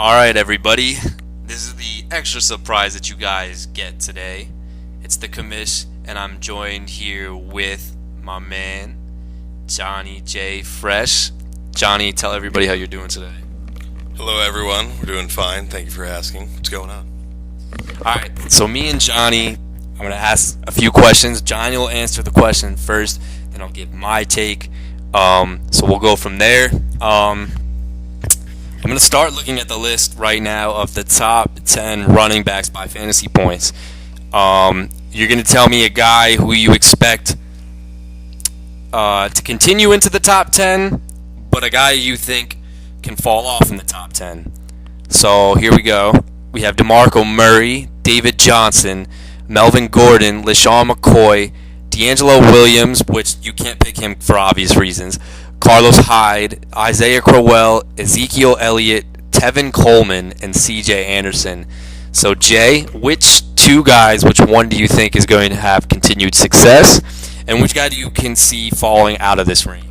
All right, everybody. This is the extra surprise that you guys get today. It's the commish, and I'm joined here with my man, Johnny J. Fresh. Johnny, tell everybody how you're doing today. Hello, everyone. We're doing fine. Thank you for asking. What's going on? All right, so me and Johnny, I'm going to ask a few questions. Johnny will answer the question first, then I'll give my take. So we'll go from there. I'm going to start looking at the list right now of the top 10 running backs by fantasy points. You're going to tell me a guy who you expect to continue into the top 10, but a guy you think can fall off in the top 10. So here we go. We have DeMarco Murray, David Johnson, Melvin Gordon, LeSean McCoy, D'Angelo Williams, which you can't pick him for obvious reasons, Carlos Hyde, Isaiah Crowell, Ezekiel Elliott, Tevin Coleman, and C.J. Anderson. So, Jay, which one do you think is going to have continued success, and which guy do you can see falling out of this range?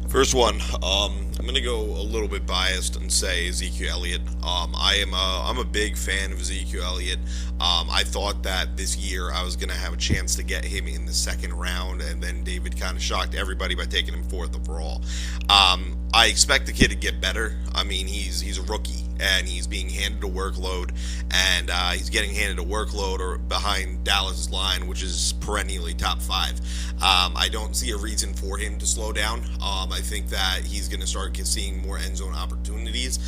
First one, I'm going to go a little bit biased and say Ezekiel Elliott. I'm a big fan of Ezekiel Elliott. I thought that this year I was going to have a chance to get him in the second round, and then David kind of shocked everybody by taking him fourth overall. I expect the kid to get better. I mean, he's a rookie, and he's being handed a workload, and he's getting handed a workload or behind Dallas' line, which is perennially top 5. I don't see a reason for him to slow down. I think that he's going to start seeing more end zone opportunities.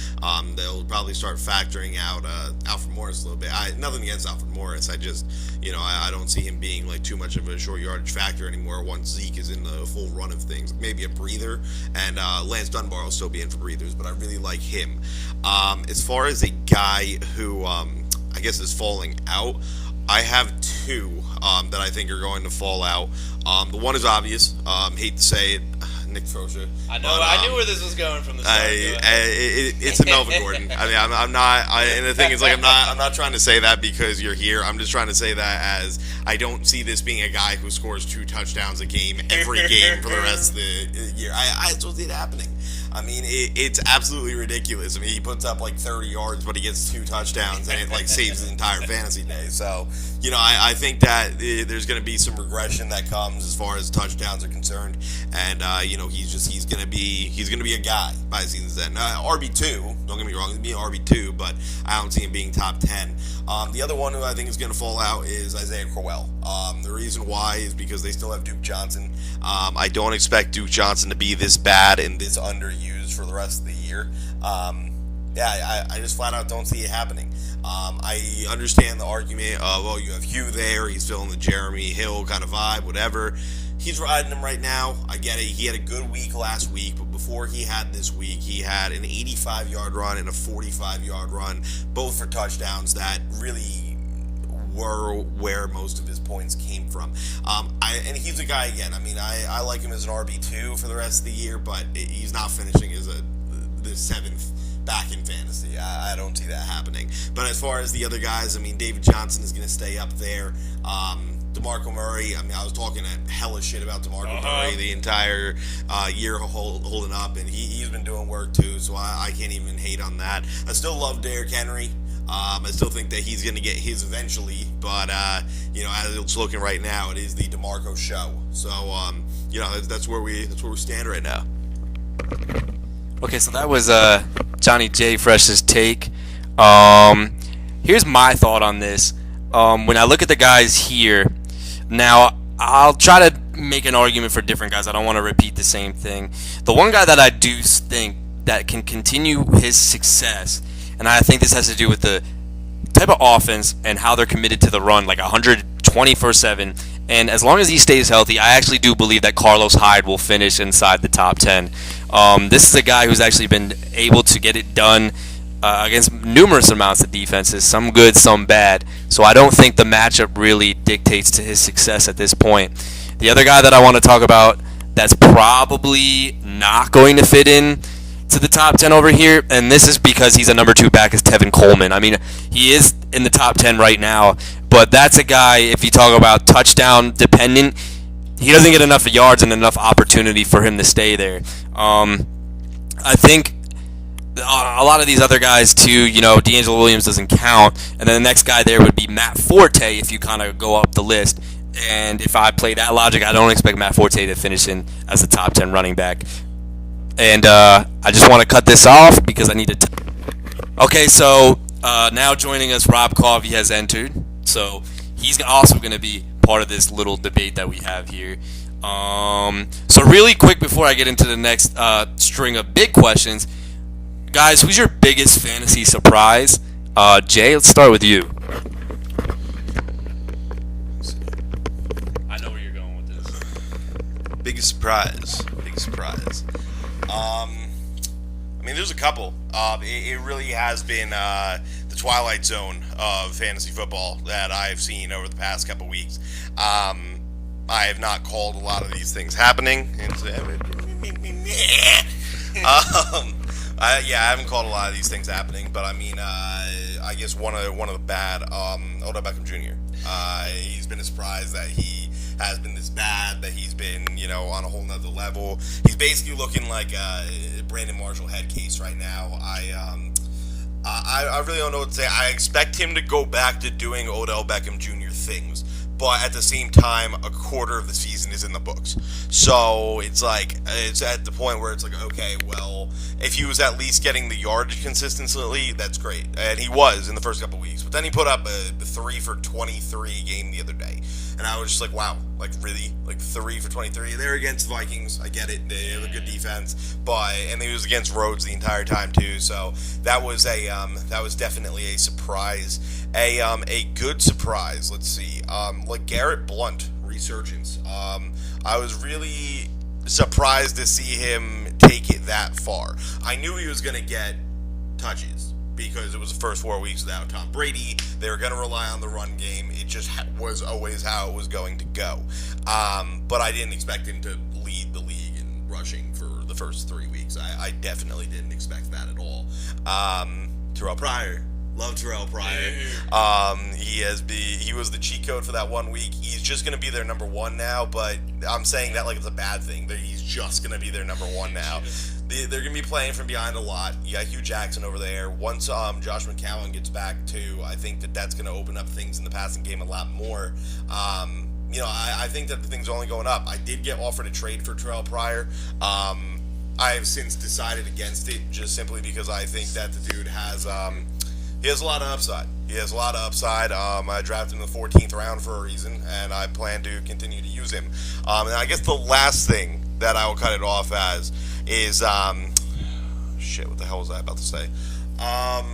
They'll probably start factoring out Alfred Morris a little bit. Nothing against Alfred Morris. I don't see him being like too much of a short yardage factor anymore once Zeke is in the full run of things. Maybe a breather, and Lance Dunbar will still be in for breathers, but I really like him. As far as a guy who I guess is falling out, I have two that I think are going to fall out. The one is obvious. Hate to say it, Nick Fosia. I knew where this was going from the start. It's a Melvin Gordon. I mean, I'm not. And the thing is, like, I'm not trying to say that because you're here. I'm just trying to say that as I don't see this being a guy who scores 2 touchdowns a game every game for the rest of the year. I don't see it happening. I mean, it's absolutely ridiculous. I mean, he puts up like 30 yards, but he gets 2 touchdowns, and it like saves his entire fantasy day. So, I think that there's going to be some regression that comes as far as touchdowns are concerned, and he's going to be a guy by the season's end. RB2, don't get me wrong, he's being RB2, but I don't see him being top 10. The other one who I think is going to fall out is Isaiah Crowell. The reason why is because they still have Duke Johnson. I don't expect Duke Johnson to be this bad and this underused for the rest of the year. I just flat out don't see it happening. I understand the argument of, you have Hugh there, he's filling the Jeremy Hill kind of vibe, whatever. He's riding him right now. I get it. He had a good week last week, but before he had this week, he had an 85-yard run and a 45-yard run, both for touchdowns that really were where most of his points came from. And he's a guy, again, I mean, I like him as an RB2 for the rest of the year, but he's not finishing as the 7th back in fantasy. I don't see that happening. But as far as the other guys, I mean, David Johnson is going to stay up there. DeMarco Murray, I mean, I was talking hella shit about DeMarco Murray the entire year holding up, and he's been doing work too, so I can't even hate on that. I still love Derrick Henry. I still think that he's going to get his eventually, but, as it's looking right now, it is the DeMarco show. So, that's where we stand right now. Okay, so that was Johnny J. Fresh's take. Here's my thought on this. When I look at the guys here, now I'll try to make an argument for different guys. I don't want to repeat the same thing. The one guy that I do think that can continue his success, and I think this has to do with the type of offense and how they're committed to the run, like 124/7. And as long as he stays healthy, I actually do believe that Carlos Hyde will finish inside the top 10. This is a guy who's actually been able to get it done against numerous amounts of defenses, some good, some bad. So I don't think the matchup really dictates to his success at this point. The other guy that I want to talk about that's probably not going to fit in to the top 10 over here, and this is because he's a number 2 back, is Tevin Coleman. I mean, he is in the top 10 right now, but that's a guy, if you talk about touchdown dependent, he doesn't get enough yards and enough opportunity for him to stay there. I think a lot of these other guys too, D'Angelo Williams doesn't count, and then the next guy there would be Matt Forte if you kind of go up the list. And if I play that logic, I don't expect Matt Forte to finish in as a top 10 running back. And I just want to cut this off because I need to. Okay, so now joining us, Rob Coffey has entered, so he's also going to be part of this little debate that we have here. So really quick before I get into the next string of big questions, guys, who's your biggest fantasy surprise? Jay, let's start with you. I know where you're going with this. Biggest surprise. There's a couple. It really has been the twilight zone of fantasy football that I've seen over the past couple weeks. I have not called a lot of these things happening. I haven't called a lot of these things happening, but I guess one of the bad, Odell Beckham Jr. He's been a surprise that he has been this bad, that he's been, on a whole nother level. He's basically looking like a Brandon Marshall head case right now. I really don't know what to say. I expect him to go back to doing Odell Beckham Jr. things, but at the same time, a quarter of the season is in the books. So it's at the point where it's like, okay, well, if he was at least getting the yardage consistently, that's great. And he was in the first couple weeks. But then he put up a 3 for 23 game the other day. And I was just like, wow, really? 3 for 23? They're against the Vikings. I get it. They have a good defense. And he was against Rhodes the entire time, too. So that was definitely a surprise. A good surprise, let's see. Garrett Blount resurgence. I was really surprised to see him take it that far. I knew he was going to get touches because it was the first 4 weeks without Tom Brady. They were going to rely on the run game. It just was always how it was going to go. But I didn't expect him to lead the league in rushing for the first 3 weeks. I definitely didn't expect that at all. Terrell Pryor. Love Terrell Pryor. He was the cheat code for that 1 week. He's just going to be their number one now, but I'm saying that like it's a bad thing. He's just going to be their number one now. They're going to be playing from behind a lot. You got Hugh Jackson over there. Once Josh McCown gets back too, I think that's going to open up things in the passing game a lot more. I think that the thing's only going up. I did get offered a trade for Terrell Pryor. I have since decided against it just simply because I think that the dude has he has a lot of upside. I drafted him in the 14th round for a reason, and I plan to continue to use him. And I guess the last thing that I will cut it off as is what the hell was I about to say? I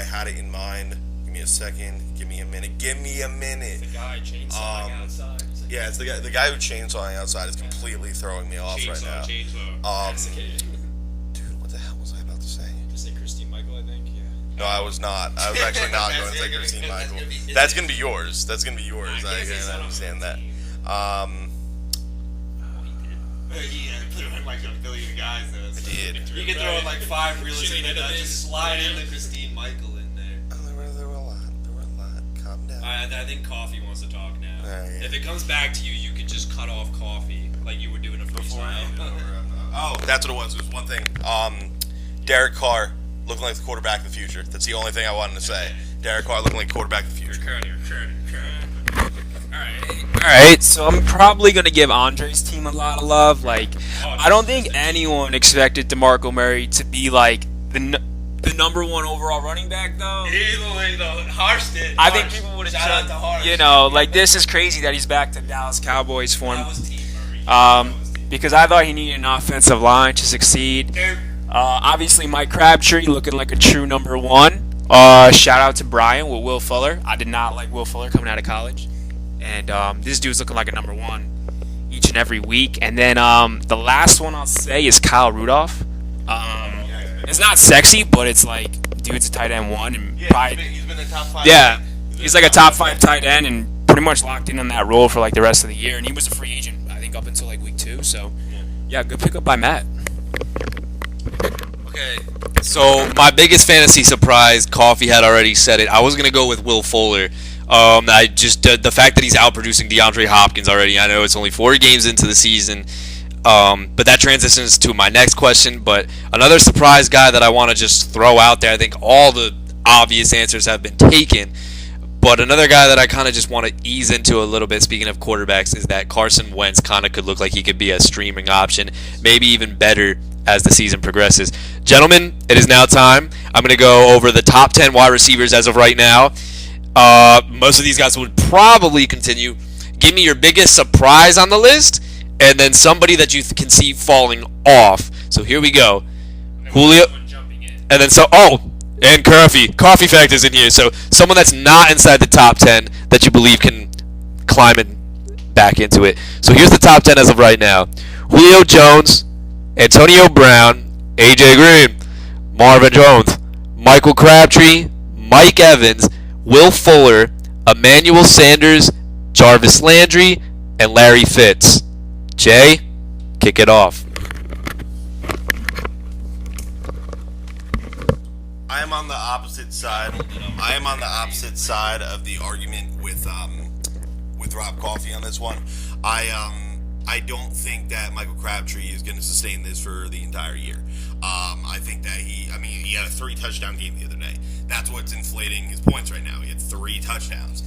had it in mind. Give me a second. Give me a minute. The guy chainsawing outside. Yeah, it's the guy who chainsawing outside is completely throwing me off right now. Dude, what the hell was I about to say? Just say Christine Michael, I think. Yeah. No, I was not. I was actually not going to say Christine Michael. That's going to be yours. I can understand that. He threw in like a billion guys. I did. You can throw in like 5 realistic and just slide in the Christine Michael in there. Oh, there were a lot. Calm down. I think Coffee wants to talk now. Yeah. If it comes back to you, you could just cut off Coffee like you were doing a freestyle. Oh, that's what it was. It was one thing. Derek Carr looking like the quarterback of the future. That's the only thing I wanted to say. Derek Carr looking like quarterback of the future. All right, so I'm probably going to give Andre's team a lot of love. I don't think anyone expected DeMarco Murray to be the number one overall running back, though. Harsh did. I think people would have Shout out to Harsh. this is crazy that he's back to Dallas Cowboys form. That was Team Murray. Because I thought he needed an offensive line to succeed. Obviously, Mike Crabtree looking like a true number one. Shout out to Brian with Will Fuller. I did not like Will Fuller coming out of college. And this dude's looking like a number one each and every week. And then the last one I'll say is Kyle Rudolph. It's not sexy, but it's dude's a tight end one. And He's been a top 5. Yeah, he's like a top 5 tight end and pretty much locked in on that role for the rest of the year. And he was a free agent, I think, up until week 2. So, yeah, good pickup by Matt. Okay, so my biggest fantasy surprise, Coffee had already said it. I was going to go with Will Fuller. The fact that he's outproducing DeAndre Hopkins already. I know it's only 4 games into the season. But that transitions to my next question. But another surprise guy that I want to just throw out there, I think all the obvious answers have been taken. But another guy that I kind of just want to ease into a little bit, speaking of quarterbacks, is that Carson Wentz kind of could look like he could be a streaming option, maybe even better as the season progresses. Gentlemen, it is now time. I'm going to go over the top 10 wide receivers as of right now. Most of these guys would probably continue. Give me your biggest surprise on the list, and then somebody that you can see falling off. So here we go. Julio, and then and Coffee Fact is in here. So someone that's not inside the top 10 that you believe can climb it back into it. So here's the top 10 as of right now. Julio Jones, Antonio Brown, AJ Green, Marvin Jones, Michael Crabtree, Mike Evans, Will Fuller, Emmanuel Sanders, Jarvis Landry, and Larry Fitz. Jay, kick it off. I am on the opposite side. I am on the opposite side of the argument with Rob Coffey on this one. I don't think that Michael Crabtree is going to sustain this for the entire year. I think that he had a 3-touchdown game the other day. That's what's inflating his points right now. He had 3 touchdowns.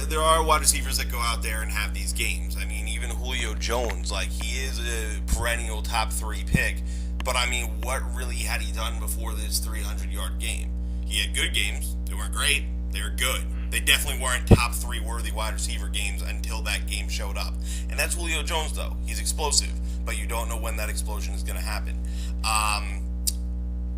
There are wide receivers that go out there and have these games. I mean, even Julio Jones, like, he is a perennial top 3 pick. But, I mean, what really had he done before this 300-yard game? He had good games. They weren't great. They were good. They definitely weren't top 3 worthy wide receiver games until that game showed up. And that's Julio Jones, though. He's explosive, but you don't know when that explosion is going to happen.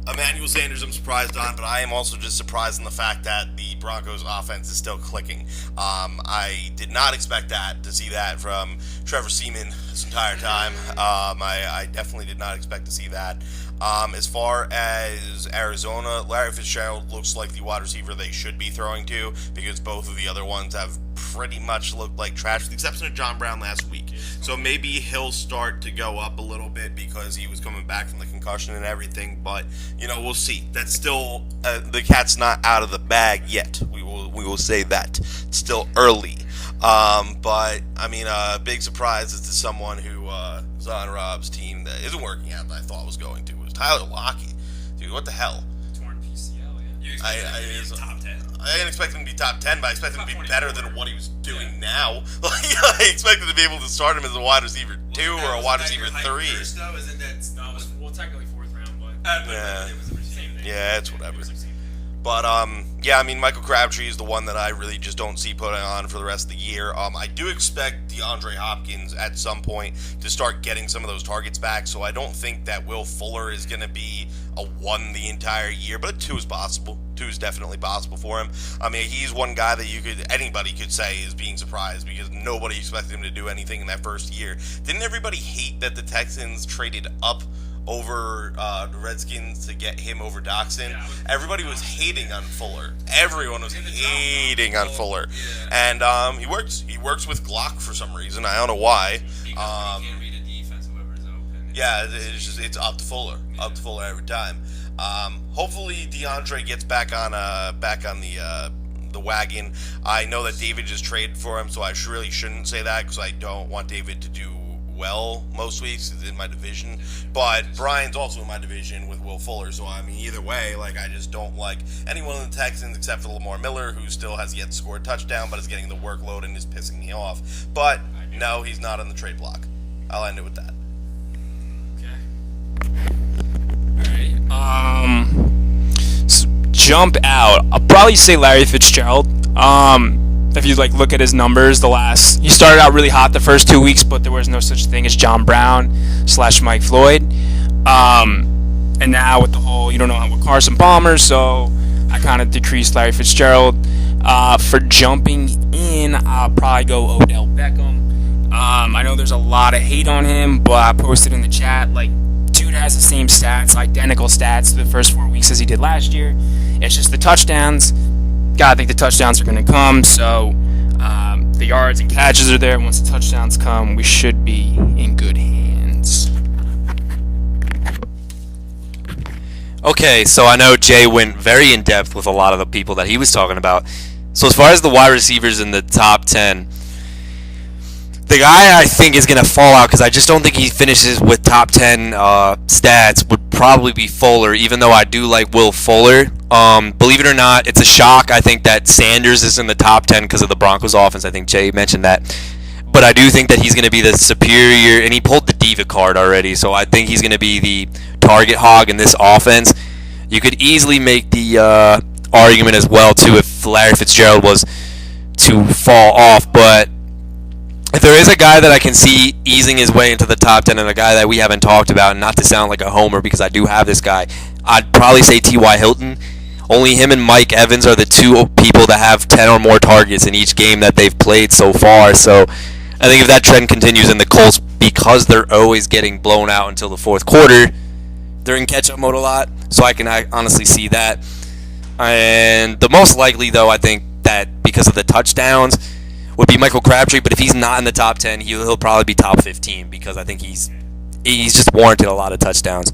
Emmanuel Sanders I'm surprised on, but I am also just surprised in the fact that the Broncos offense is still clicking. I did not expect to see that from Trevor Seaman this entire time. I definitely did not expect to see that. As far as Arizona, Larry Fitzgerald looks like the wide receiver they should be throwing to, because both of the other ones have pretty much looked like trash, with the exception of John Brown last week. So maybe he'll start to go up a little bit because he was coming back from the concussion and everything, but, we'll see. That's still, the cat's not out of the bag yet. We will say that. It's still early. But, I mean, a big surprise is to someone who is on Rob's team that isn't working out that I thought was going to, was Tyler Lockett. Dude, what the hell? Torn PCL, yeah. You expect him to be in top 10? I didn't expect him to be top 10, but I expect him to be better than what he was doing now. I expected to be able to start him as a wide receiver 2 or a wide receiver 3. First, though, isn't that, No, it was technically 4th round, but Yeah. it was the same thing. Yeah, it's whatever. But, yeah, I mean, Michael Crabtree is the one that I really just don't see putting on for the rest of the year. I do expect DeAndre Hopkins at some point to start getting some of those targets back, so I don't think that Will Fuller is going to be a 1 the entire year, but a 2 is possible. 2 is definitely possible for him. I mean, he's one guy that anybody could say is being surprised, because nobody expected him to do anything in that first year. Didn't everybody hate that the Texans traded up over the Redskins to get him over Doxson? Yeah, Everybody was hating on Fuller. Everyone was hating on Fuller. Yeah. And he works. He works with Glock for some reason. I don't know why. Because he can't read a defense, whoever's open. Yeah, it's up to Fuller. Up to Fuller every time. Hopefully DeAndre gets back on the wagon. I know that David just traded for him, so I really shouldn't say that, because I don't want David to do well most weeks. It's in my division, but Brian's also in my division with Will Fuller, so I mean, either way, like, I just don't like anyone in the Texans except for Lamar Miller, who still has yet to score a touchdown but is getting the workload and is pissing me off. But no, he's not on the trade block. I'll end it with that. Okay. Alright. So jump out. I'll probably say Larry Fitzgerald. If you look at his numbers, he started out really hot the first 2 weeks, but there was no such thing as John Brown / Mike Floyd. And now with the whole, you don't know with Carson Palmer, so I kind of decreased Larry Fitzgerald. For jumping in, I'll probably go Odell Beckham. I know there's a lot of hate on him, but I posted in the chat, dude has the same stats, identical stats the first 4 weeks as he did last year. It's just the touchdowns. I think the touchdowns are going to come, so the yards and catches are there. Once the touchdowns come, we should be in good hands. Okay, so I know Jay went very in-depth with a lot of the people that he was talking about. So as far as the wide receivers in the top 10, The guy I think is going to fall out because I just don't think he finishes with top 10 stats would probably be Fuller, even though I do like Will Fuller. Believe it or not, it's a shock. I think that Sanders is in the top 10 because of the Broncos offense. I think Jay mentioned that. But I do think that he's going to be the superior, and he pulled the diva card already, so I think he's going to be the target hog in this offense. You could easily make the argument as well, too, if Larry Fitzgerald was to fall off, but if there is a guy that I can see easing his way into the top 10 and a guy that we haven't talked about, and not to sound like a homer because I do have this guy, I'd probably say T.Y. Hilton. Only him and Mike Evans are the two people that have 10 or more targets in each game that they've played so far. So I think if that trend continues in the Colts, because they're always getting blown out until the fourth quarter, they're in catch-up mode a lot. So I can honestly see that. And the most likely, though, I think that because of the touchdowns, would be Michael Crabtree, but if he's not in the top 10, he'll probably be top 15 because I think he's just warranted a lot of touchdowns.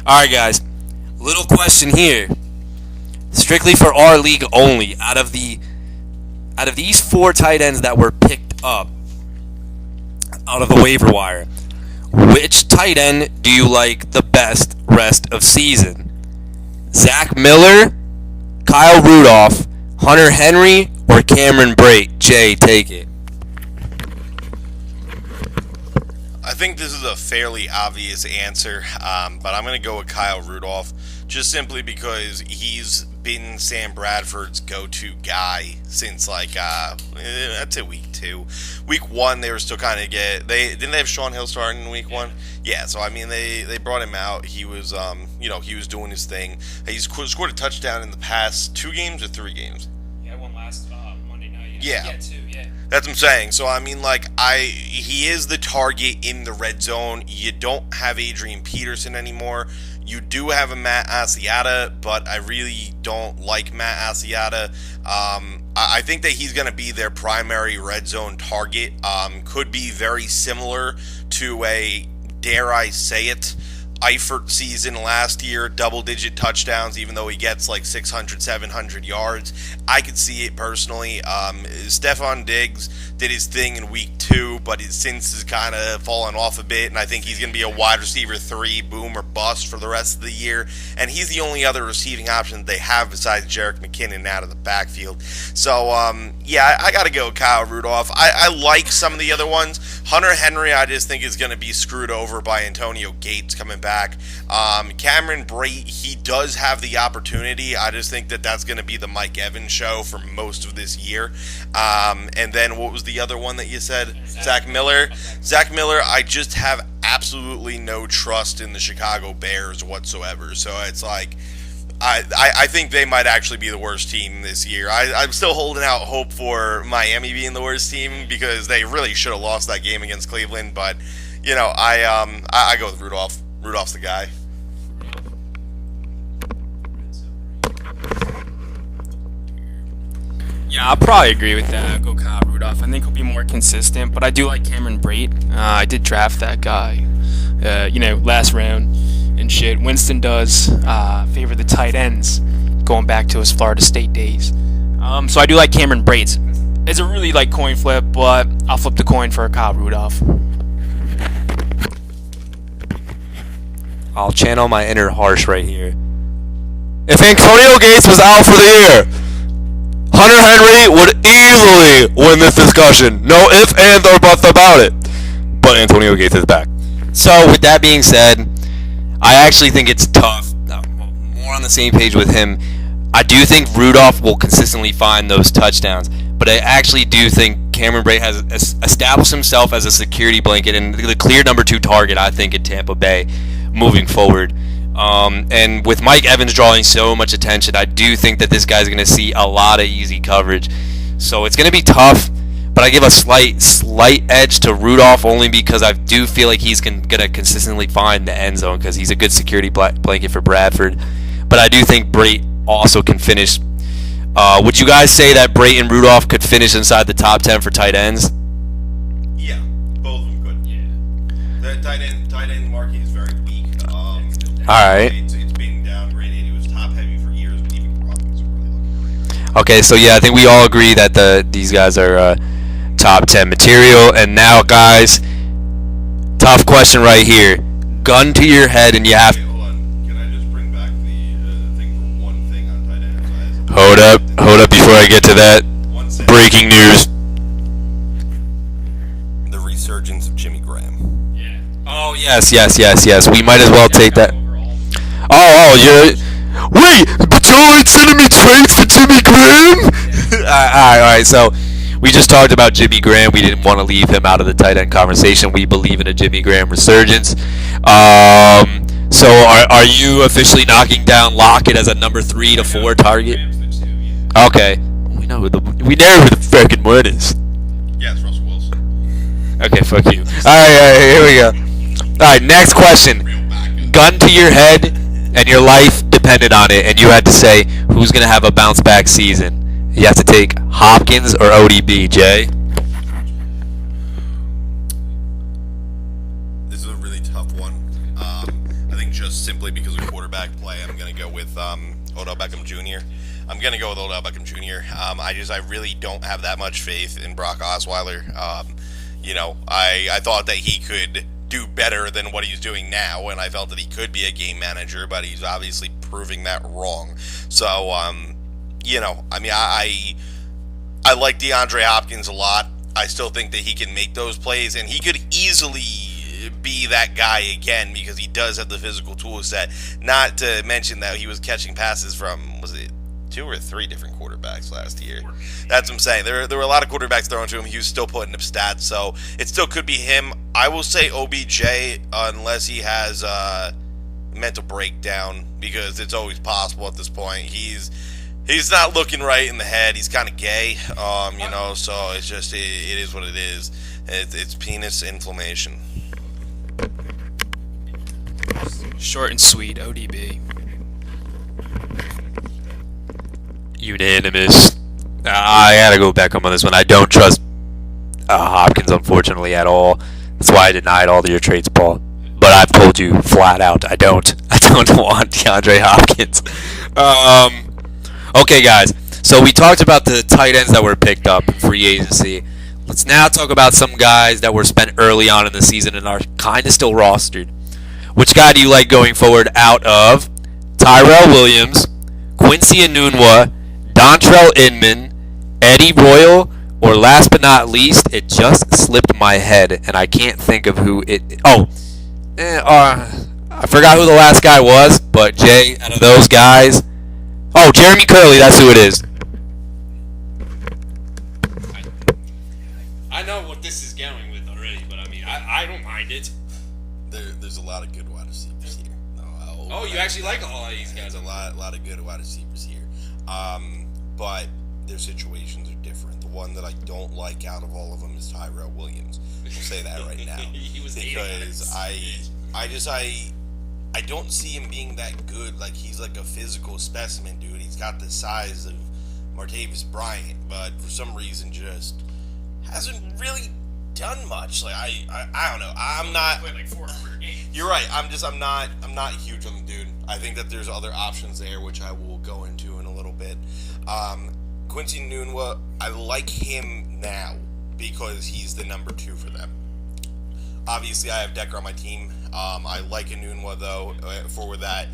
All right, guys, little question here, strictly for our league only. Out of these 4 tight ends that were picked up out of the waiver wire, which tight end do you like the best rest of season? Zach Miller, Kyle Rudolph, Hunter Henry, or Cameron Brate? Jay, take it. I think this is a fairly obvious answer, but I'm going to go with Kyle Rudolph, just simply because he's been Sam Bradford's go-to guy since, like, I'd say week 2. Week 1, they were still kind of didn't they have Shaun Hill starting in week 1? Yeah, so, I mean, they brought him out. He was, he was doing his thing. He's scored a touchdown in the past 2 games or 3 games? Yeah, one last Monday night. Yeah. 2, yeah. That's what I'm saying. So, I mean, like, he is the target in the red zone. You don't have Adrian Peterson anymore. You do have a Matt Asiata, but I really don't like Matt Asiata. I think that he's going to be their primary red zone target. Could be very similar to a, dare I say it, Eifert season last year, double-digit touchdowns, even though he gets like 600, 700 yards. I could see it personally. Stephon Diggs did his thing in week 2, but his since has kind of fallen off a bit, and I think he's going to be a wide receiver 3, boom or bust for the rest of the year. And he's the only other receiving option they have besides Jerick McKinnon out of the backfield. So, yeah, I got to go Kyle Rudolph. I like some of the other ones. Hunter Henry, I just think is going to be screwed over by Antonio Gates coming back. Cameron Brate, he does have the opportunity. I just think that that's going to be the Mike Evans show for most of this year. And then what was the other one that you said? Zach Miller. Zach Miller, I just have absolutely no trust in the Chicago Bears whatsoever. So it's like, I think they might actually be the worst team this year. I'm still holding out hope for Miami being the worst team because they really should have lost that game against Cleveland. But, you know, I go with Rudolph. Rudolph's the guy. Yeah, I'll probably agree with that. I'll go Kyle Rudolph. I think he'll be more consistent, but I do like Cameron Brate. I did draft that guy, last round and shit. Winston does favor the tight ends, going back to his Florida State days. So I do like Cameron Brate. It's a really coin flip, but I'll flip the coin for Kyle Rudolph. I'll channel my inner Harsh right here. If Antonio Gates was out for the year, Hunter Henry would easily win this discussion. No ifs, ands, or buts about it. But Antonio Gates is back. So, with that being said, I actually think it's tough. More on the same page with him. I do think Rudolph will consistently find those touchdowns. But I actually do think Cameron Brate has established himself as a security blanket and the clear number 2 target, I think, in Tampa Bay moving forward. And with Mike Evans drawing so much attention, I do think that this guy's going to see a lot of easy coverage. So it's going to be tough, but I give a slight edge to Rudolph only because I do feel like he's going to consistently find the end zone because he's a good security blanket for Bradford. But I do think Brate also can finish. Would you guys say that Brate and Rudolph could finish inside the top 10 for tight ends? Yeah, both of them could. Yeah. The tight end market is very weak. Alright. It's being downgraded. It was top heavy for years, but even Broncos are really looking great. Okay, so yeah, I think we all agree that these guys are top 10 material. And now, guys, tough question right here. Gun to your head, and you have. Wait, hold on. Can I just bring back the thing for one thing on tight ends? Hold up before I get to that. 1 second. Breaking news. The resurgence of Jimmy Graham. Yeah. Oh, yes. We might as well take that. You're. Wait, but y'all ain't sending me trades for Jimmy Graham? Alright, so we just talked about Jimmy Graham. We didn't want to leave him out of the tight end conversation. We believe in a Jimmy Graham resurgence. So are you officially knocking down Lockett as a number 3 to 4 target? Okay. We know who the freaking one is. Yeah, it's Russell Wilson. Okay, fuck you. Alright, here we go. Alright, next question. Real backup. Gun to your head, and your life depended on it, and you had to say who's going to have a bounce back season. You have to take Hopkins or ODB, Jay. This is a really tough one. I think just simply because of quarterback play, I'm going to go with Odell Beckham Jr. I'm going to go with Odell Beckham Jr. I really don't have that much faith in Brock Osweiler. I thought that he could do better than what he's doing now, and I felt that he could be a game manager, but he's obviously proving that wrong. So, I like DeAndre Hopkins a lot. I still think that he can make those plays, and he could easily be that guy again because he does have the physical tool set. Not to mention that he was catching passes from, was it 2 or 3 different quarterbacks last year? That's what I'm saying. There were a lot of quarterbacks thrown to him. He was still putting up stats, so it still could be him. I will say OBJ unless he has a mental breakdown, because it's always possible at this point. He's not looking right in the head. He's kind of gay, so it's just, it is what it is. It's penis inflammation. Short and sweet, ODB. Unanimous. I gotta go back on this one. I don't trust Hopkins, unfortunately, at all. That's why I denied all of your trades, Paul. But I've told you flat out, I don't want DeAndre Hopkins. Okay, guys. So we talked about the tight ends that were picked up in free agency. Let's now talk about some guys that were spent early on in the season and are kind of still rostered. Which guy do you like going forward out of Tyrell Williams, Quincy Enunwa, Dontrell Inman, Eddie Royal, or last but not least, it just slipped my head and I can't think of who it. I forgot who the last guy was, but Jay, out of those guys, Jeremy Curley, that's who it is. I know what this is going with already, but I don't mind it. There's a lot of good wide receivers here. Oh, you actually like all of these guys? There's a lot of good wide receivers here. But their situations are different. The one that I don't like out of all of them is Tyrell Williams. I'll say that right now. He was because I don't see him being that good. Like, he's like a physical specimen, dude. He's got the size of Martavis Bryant, but for some reason just hasn't really done much. Like, I don't know. I'm not. Played like 400 games. You're right. I'm not huge on the dude. I think that there's other options there, which I will go into in a little bit. Quincy Enunwa, I like him now because he's the number 2 for them. Obviously, I have Decker on my team. I like Enunwa, though, for that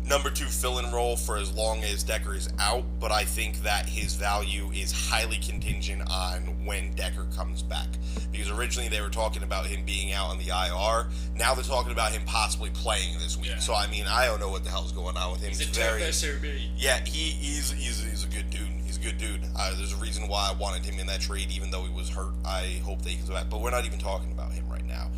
number 2 fill-in role for as long as Decker is out, but I think that his value is highly contingent on when Decker comes back. Because originally they were talking about him being out on the IR. Now they're talking about him possibly playing this week. Yeah. So, I don't know what the hell's going on with him. He's a tough SRB. Yeah, he's a good dude. He's a good dude. There's a reason why I wanted him in that trade, even though he was hurt. I hope that he comes back. But we're not even talking about him right now.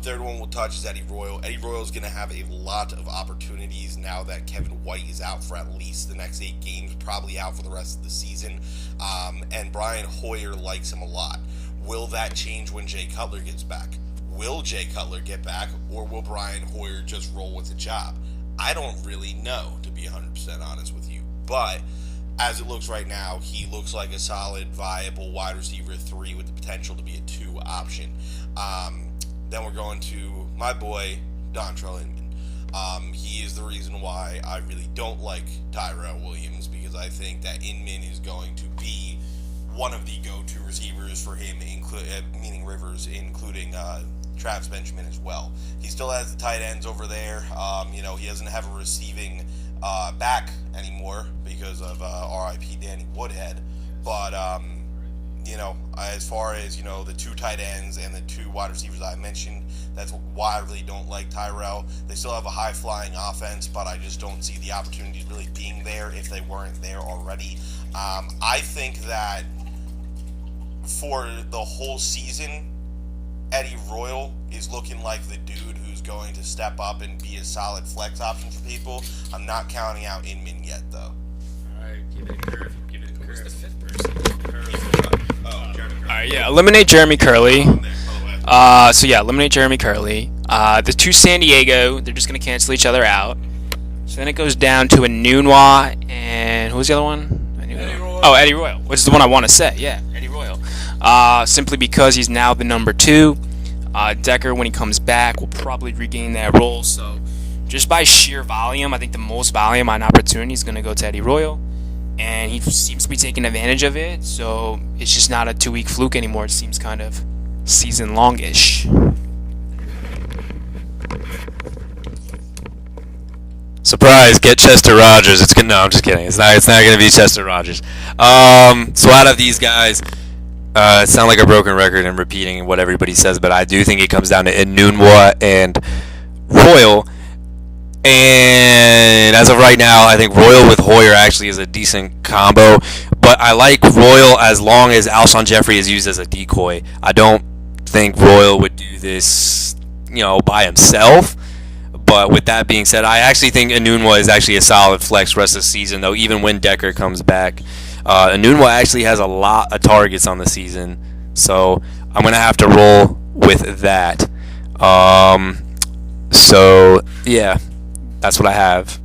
Third one we'll touch is Eddie Royal. Eddie Royal is going to have a lot of opportunities now that Kevin White is out for at least the next 8 games, probably out for the rest of the season. And Brian Hoyer likes him a lot. Will that change when Jay Cutler gets back? Will Jay Cutler get back, or will Brian Hoyer just roll with the job? I don't really know, to be 100% honest with you. But as it looks right now, he looks like a solid, viable wide receiver 3 with the potential to be a 2 option. Then we're going to my boy, Dontrell Inman. He is the reason why I really don't like Tyrell Williams, because I think that Inman is going to be one of the go-to receivers for him, meaning Rivers, including Travis Benjamin as well. He still has the tight ends over there. He doesn't have a receiving back anymore because of RIP Danny Woodhead. But, as far as, the two tight ends and the two wide receivers I mentioned, that's why I really don't like Tyrell. They still have a high-flying offense, but I just don't see the opportunities really being there if they weren't there already. I think that for the whole season, Eddie Royal is looking like the dude who's going to step up and be a solid flex option for people. I'm not counting out Inman yet, though. All right, give it a curve. Who's the fifth person? Jeremy All right, yeah, eliminate Jeremy Curley. Eliminate Jeremy Curley. The two San Diego, they're just going to cancel each other out. So then it goes down to a Nunwa and who's the other one? Eddie Royal. Oh, Eddie Royal, which is the one I want to say. Yeah, Eddie Royal. Simply because he's now the number 2. Decker, when he comes back, will probably regain that role. So just by sheer volume, I think the most volume on opportunity is going to go to Eddie Royal. And he seems to be taking advantage of it. So it's just not a 2-week fluke anymore. It seems kind of season longish. Surprise! Get Chester Rogers. It's good. No, I'm just kidding. It's not going to be Chester Rogers. So out of these guys, it sounds like a broken record and repeating what everybody says, but I do think it comes down to Enunwa and Royal. And as of right now, I think Royal with Hoyer actually is a decent combo. But I like Royal as long as Alshon Jeffrey is used as a decoy. I don't think Royal would do this, by himself. But with that being said, I actually think Enunwa is actually a solid flex rest of the season, though, even when Decker comes back. Enunwa actually has a lot of targets on the season. So I'm going to have to roll with that. Yeah. That's what I have.